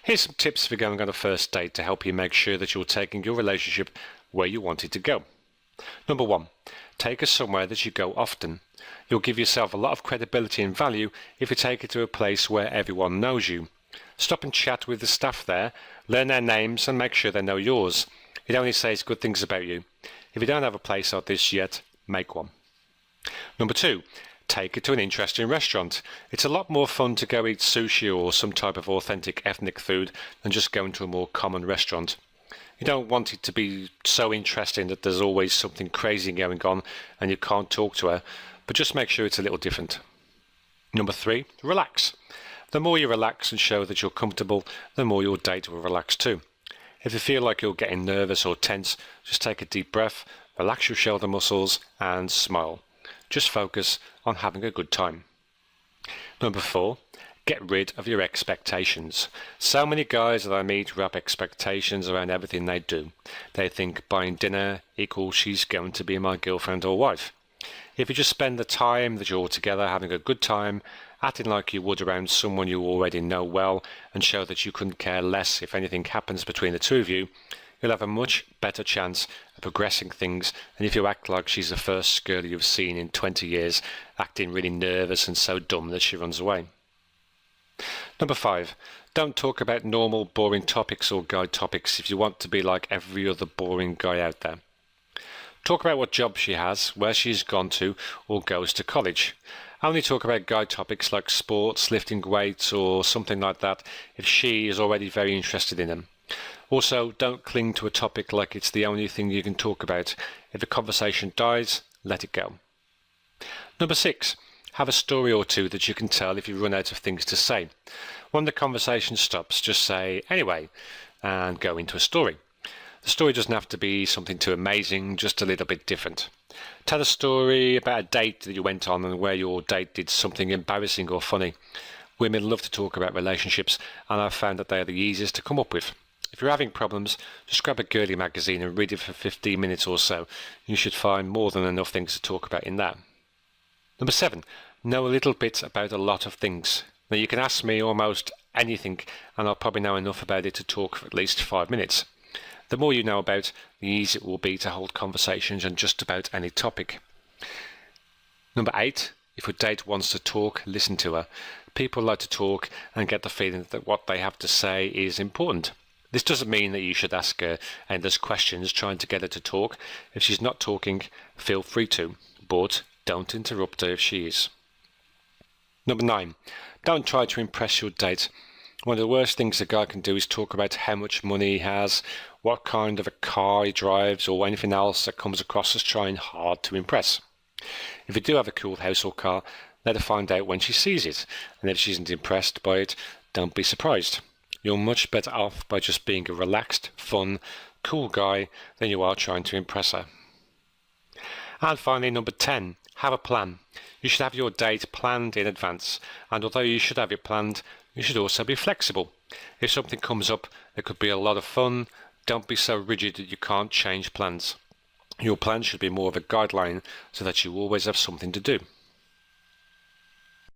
Here's some tips for going on a first date to help you make sure that you're taking your relationship where you want it to go. Number 1, take her somewhere that you go often. You'll give yourself a lot of credibility and value if you take her to a place where everyone knows you. Stop and chat with the staff there, learn their names and make sure they know yours. It only says good things about you. If you don't have a place like this yet, make one. Number 2, take her to an interesting restaurant. It's a lot more fun to go eat sushi or some type of authentic ethnic food than just going to a more common restaurant. You don't want it to be so interesting that there's always something crazy going on and you can't talk to her, but just make sure it's a little different. Number 3, relax. The more you relax and show that you're comfortable, the more your date will relax too. If you feel like you're getting nervous or tense, just take a deep breath, relax your shoulder muscles and smile. Just focus on having a good time. Number 4, get rid of your expectations. So many guys that I meet wrap expectations around everything they do. They think buying dinner equals she's going to be my girlfriend or wife. If you just spend the time that you're together having a good time, acting like you would around someone you already know well, and show that you couldn't care less if anything happens between the two of you, you'll have a much better chance of progressing things than if you act like she's the first girl you've seen in 20 years, acting really nervous and so dumb that she runs away. Number 5, don't talk about normal boring topics or guy topics if you want to be like every other boring guy out there. Talk about what job she has, where she's gone to or goes to college. Only talk about guy topics like sports, lifting weights or something like that if she is already very interested in them. Also, don't cling to a topic like it's the only thing you can talk about. If the conversation dies, let it go. Number 6, have a story or two that you can tell if you run out of things to say. When the conversation stops, just say, anyway, and go into a story. The story doesn't have to be something too amazing, just a little bit different. Tell a story about a date that you went on and where your date did something embarrassing or funny. Women love to talk about relationships, and I've found that they are the easiest to come up with. If you're having problems, just grab a girly magazine and read it for 15 minutes or so. You should find more than enough things to talk about in that. Number 7, know a little bit about a lot of things. Now you can ask me almost anything and I'll probably know enough about it to talk for at least 5 minutes. The more you know about, the easier it will be to hold conversations on just about any topic. Number 8, if your date wants to talk, listen to her. People like to talk and get the feeling that what they have to say is important. This doesn't mean that you should ask her endless questions trying to get her to talk. If she's not talking, feel free to, but don't interrupt her if she is. Number 9, don't try to impress your date. One of the worst things a guy can do is talk about how much money he has, what kind of a car he drives, or anything else that comes across as trying hard to impress. If you do have a cool house or car, let her find out when she sees it, and if she isn't impressed by it, don't be surprised. You're much better off by just being a relaxed, fun, cool guy than you are trying to impress her. And finally, number 10, have a plan. You should have your date planned in advance, and although you should have it planned, you should also be flexible. If something comes up that could be a lot of fun, don't be so rigid that you can't change plans. Your plan should be more of a guideline so that you always have something to do.